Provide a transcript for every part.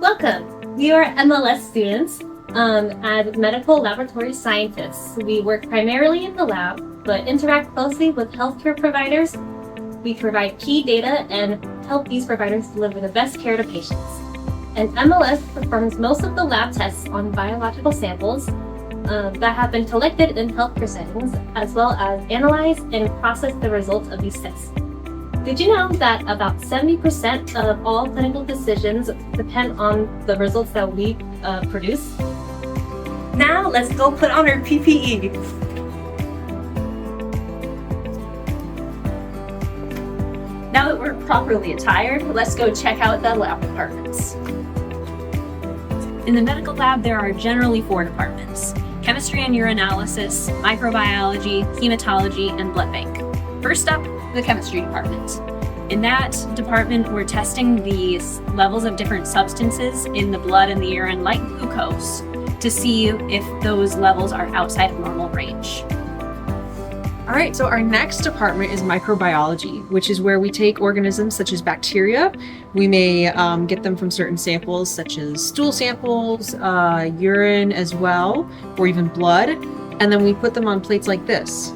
Welcome! We are MLS students as medical laboratory scientists. We work primarily in the lab, but interact closely with healthcare providers. We provide key data and help these providers deliver the best care to patients. And MLS performs most of the lab tests on biological samples that have been collected in healthcare settings, as well as analyze and process the results of these tests. Did you know that about 70% of all clinical decisions depend on the results that we produce? Now let's go put on our PPE. Now that we're properly attired, let's go check out the lab departments. In the medical lab, there are generally 4 departments: chemistry and urinalysis, microbiology, hematology, and blood bank. First up, the chemistry department. In that department, we're testing the levels of different substances in the blood and the urine, like glucose, to see if those levels are outside of normal range. All right, so our next department is microbiology, which is where we take organisms such as bacteria. We may get them from certain samples, such as stool samples, urine as well, or even blood, and then we put them on plates like this.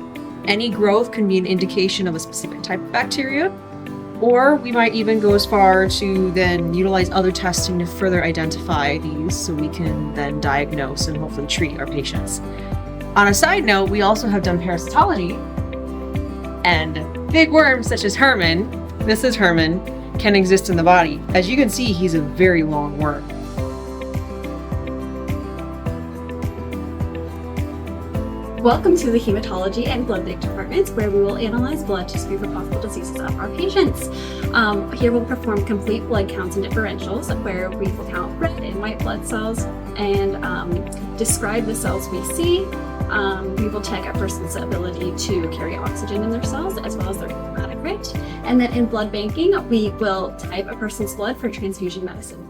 Any growth can be an indication of a specific type of bacteria, or we might even go as far to then utilize other testing to further identify these so we can then diagnose and hopefully treat our patients. On a side note, we also have done parasitology, and big worms such as Herman, this is Herman, can exist in the body. As you can see, he's a very long worm. Welcome to the hematology and blood bank departments, where we will analyze blood to screen for possible diseases of our patients. Here we'll perform complete blood counts and differentials, where we will count red and white blood cells and describe the cells we see. We will check a person's ability to carry oxygen in their cells, as well as their hemolytic rate. And then in blood banking, we will type a person's blood for transfusion medicine.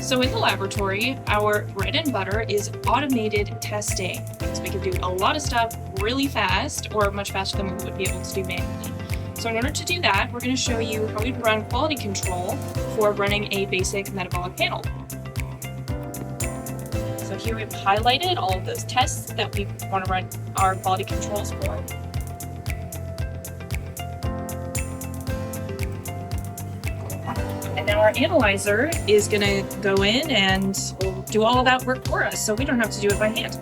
So in the laboratory, our bread and butter is automated testing. So we can do a lot of stuff really fast, or much faster than we would be able to do manually. So in order to do that, we're going to show you how we run quality control for running a basic metabolic panel. So here we've highlighted all of those tests that we want to run our quality controls for. And now our analyzer is going to go in and do all of that work for us, so we don't have to do it by hand.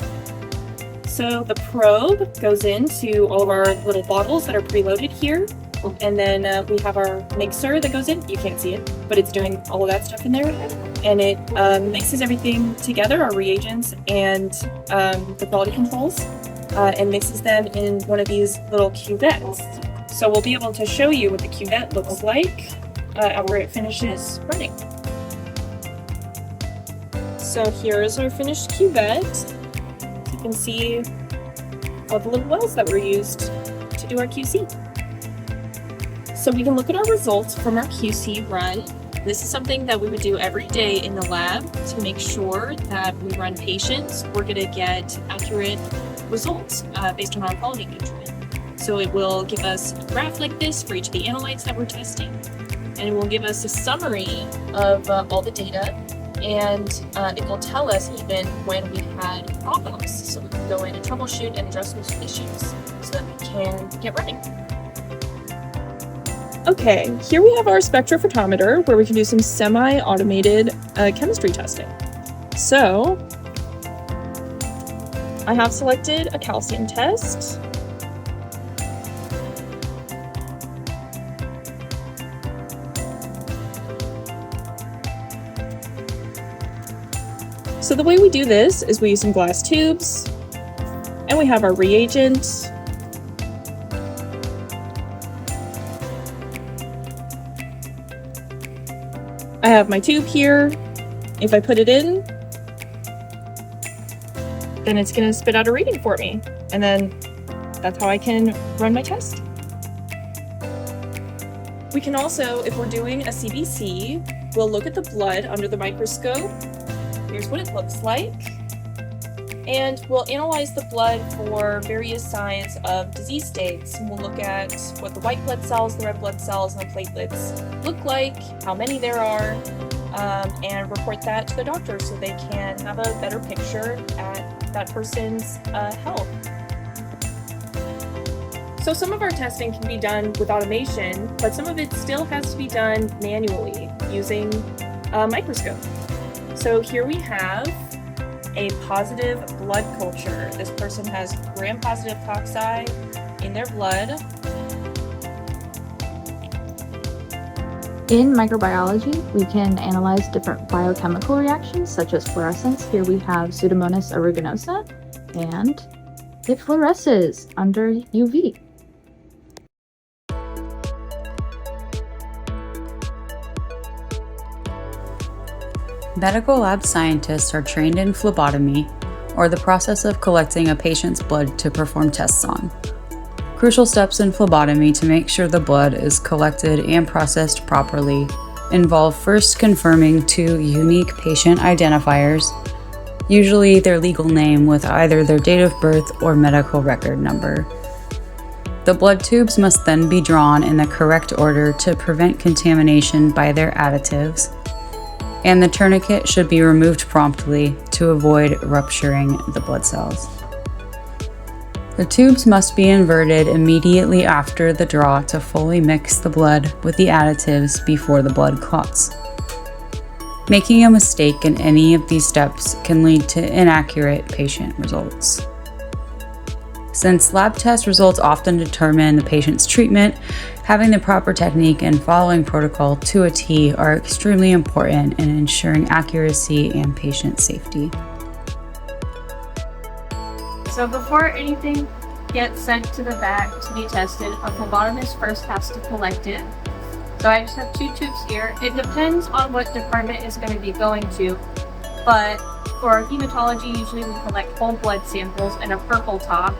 So the probe goes into all of our little bottles that are preloaded here. And then we have our mixer that goes in. You can't see it, but it's doing all of that stuff in there. And it mixes everything together, our reagents and the quality controls, and mixes them in one of these little cuvettes. So we'll be able to show you what the cuvette looks like after it finishes running. So here's our finished cuvette. You can see all the little wells that were used to do our QC. So we can look at our results from our QC run. This is something that we would do every day in the lab to make sure that we run patients. We're going to get accurate results based on our quality control. So it will give us a graph like this for each of the analytes that we're testing. And it will give us a summary of all the data. And it will tell us even when we had problems. So we can go in and troubleshoot and address those issues so that we can get running. Okay, here we have our spectrophotometer where we can do some semi-automated chemistry testing. So I have selected a calcium test. So the way we do this is we use some glass tubes, and we have our reagent. I have my tube here. If I put it in, then it's going to spit out a reading for me. And then that's how I can run my test. We can also, if we're doing a CBC, we'll look at the blood under the microscope. Here's what it looks like. And we'll analyze the blood for various signs of disease states. We'll look at what the white blood cells, the red blood cells, and the platelets look like, how many there are, and report that to the doctor so they can have a better picture at that person's health. So some of our testing can be done with automation, but some of it still has to be done manually using a microscope. So here we have a positive blood culture. This person has gram-positive cocci in their blood. In microbiology, we can analyze different biochemical reactions such as fluorescence. Here we have Pseudomonas aeruginosa, and it fluoresces under UV. Medical lab scientists are trained in phlebotomy, or the process of collecting a patient's blood to perform tests on. Crucial steps in phlebotomy to make sure the blood is collected and processed properly involve first confirming 2 unique patient identifiers, usually their legal name with either their date of birth or medical record number. The blood tubes must then be drawn in the correct order to prevent contamination by their additives, and the tourniquet should be removed promptly to avoid rupturing the blood cells. The tubes must be inverted immediately after the draw to fully mix the blood with the additives before the blood clots. Making a mistake in any of these steps can lead to inaccurate patient results. Since lab test results often determine the patient's treatment, having the proper technique and following protocol to a T are extremely important in ensuring accuracy and patient safety. So before anything gets sent to the back to be tested, a phlebotomist first has to collect it. So I just have 2 tubes here. It depends on what department is going to be going to, but for hematology, usually we collect whole blood samples in a purple top.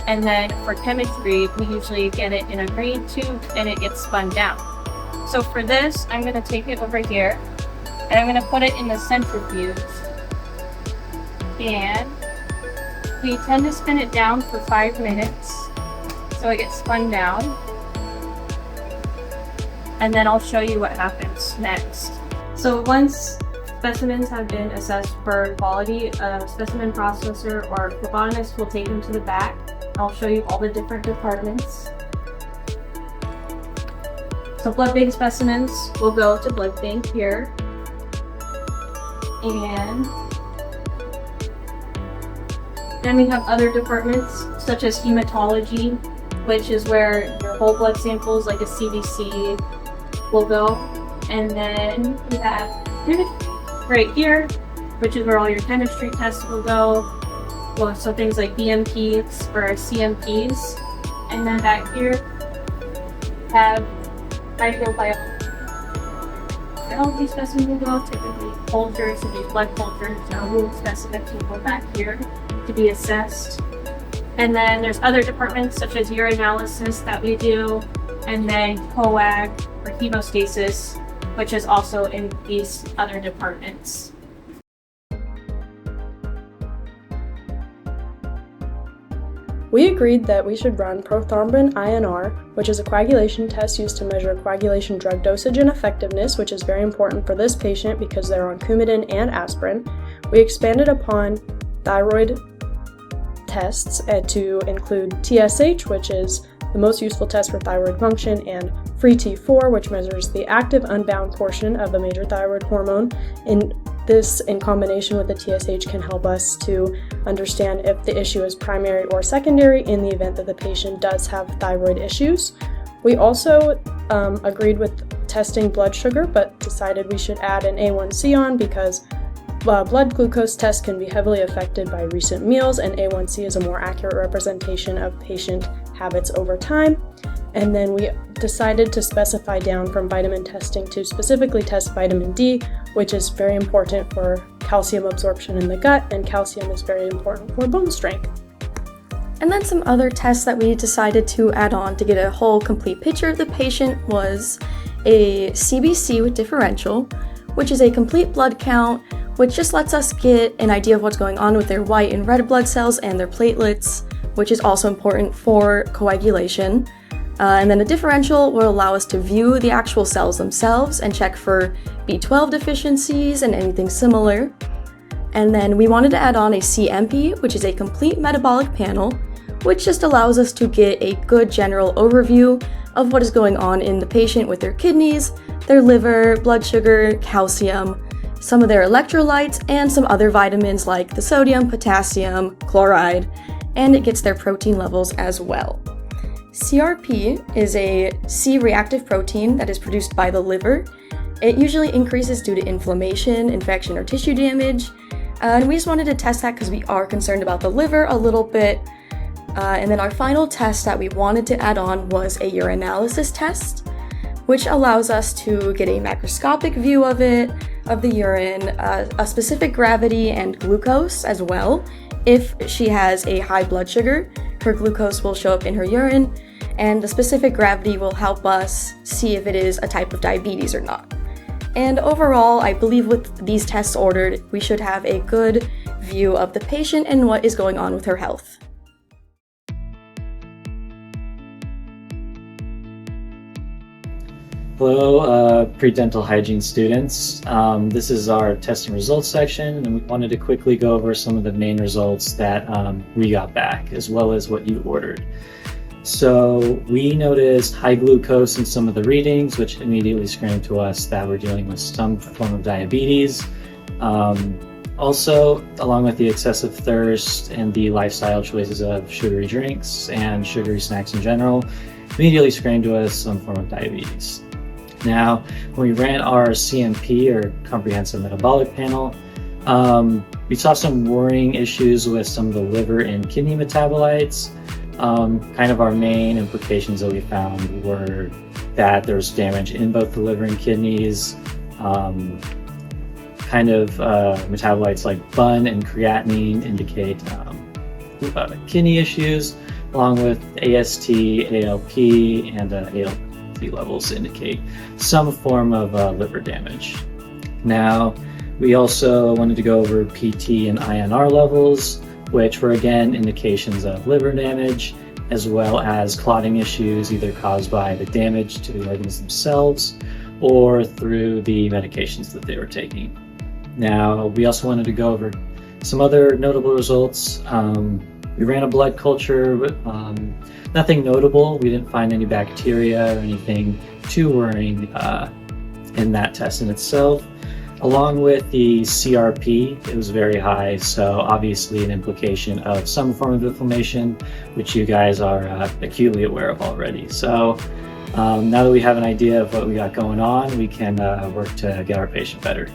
And then for chemistry, we usually get it in a green tube and it gets spun down. So for this, I'm going to take it over here and I'm going to put it in the centrifuge. And we tend to spin it down for 5 minutes so it gets spun down. And then I'll show you what happens next. So once specimens have been assessed for quality, a specimen processor or phlebotomist will take them to the back. I'll show you all the different departments. So blood bank specimens will go to blood bank here. And then we have other departments such as hematology, which is where your whole blood samples like a CBC will go. And then we have right here, which is where all your chemistry tests will go. Well, so things like BMPs or CMPs. And then back here, have microbiology. All these specimens will go, typically cultures, so these blood cultures, wound specimens will go back here to be assessed. And then there's other departments such as urinalysis that we do, and then coag or hemostasis, which is also in these other departments. We agreed that we should run prothrombin INR, which is a coagulation test used to measure coagulation drug dosage and effectiveness, which is very important for this patient because they're on Coumadin and aspirin. We expanded upon thyroid tests to include TSH, which is the most useful test for thyroid function, and free T4, which measures the active unbound portion of the major thyroid hormone. This, in combination with the TSH, can help us to understand if the issue is primary or secondary in the event that the patient does have thyroid issues. We also agreed with testing blood sugar, but decided we should add an A1C on because blood glucose tests can be heavily affected by recent meals, and A1C is a more accurate representation of patient habits over time. And then we decided to specify down from vitamin testing to specifically test vitamin D, which is very important for calcium absorption in the gut, and calcium is very important for bone strength. And then some other tests that we decided to add on to get a whole complete picture of the patient was a CBC with differential. which is a complete blood count, which just lets us get an idea of what's going on with their white and red blood cells and their platelets, which is also important for coagulation. And then a differential will allow us to view the actual cells themselves and check for B12 deficiencies and anything similar. And then we wanted to add on a CMP, which is a complete metabolic panel, which just allows us to get a good general overview of what is going on in the patient with their kidneys, their liver, blood sugar, calcium, some of their electrolytes, and some other vitamins like the sodium, potassium, chloride, and it gets their protein levels as well. CRP is a C-reactive protein that is produced by the liver. It usually increases due to inflammation, infection, or tissue damage. And we just wanted to test that because we are concerned about the liver a little bit. And then our final test that we wanted to add on was a urinalysis test, which allows us to get a macroscopic view of it, of the urine, a specific gravity and glucose as well. If she has a high blood sugar, her glucose will show up in her urine, and the specific gravity will help us see if it is a type of diabetes or not. And overall, I believe with these tests ordered, we should have a good view of the patient and what is going on with her health. Hello, pre-dental hygiene students. This is our testing results section, and we wanted to quickly go over some of the main results that we got back, as well as what you ordered. So we noticed high glucose in some of the readings, which immediately screamed to us that we're dealing with some form of diabetes. Also, along with the excessive thirst and the lifestyle choices of sugary drinks and sugary snacks in general, immediately screamed to us some form of diabetes. Now, when we ran our CMP, or Comprehensive Metabolic Panel, we saw some worrying issues with some of the liver and kidney metabolites. Kind of our main implications that we found were that there was damage in both the liver and kidneys. Metabolites like BUN and creatinine indicate kidney issues, along with AST, ALP, and ALP levels indicate some form of liver damage. Now, we also wanted to go over PT and INR levels, which were again indications of liver damage, as well as clotting issues either caused by the damage to the organs themselves or through the medications that they were taking. Now, we also wanted to go over some other notable results. We ran a blood culture, but nothing notable. We didn't find any bacteria or anything too worrying in that test in itself. Along with the CRP, it was very high, so obviously an implication of some form of inflammation, which you guys are acutely aware of already. So now that we have an idea of what we got going on, we can work to get our patient better.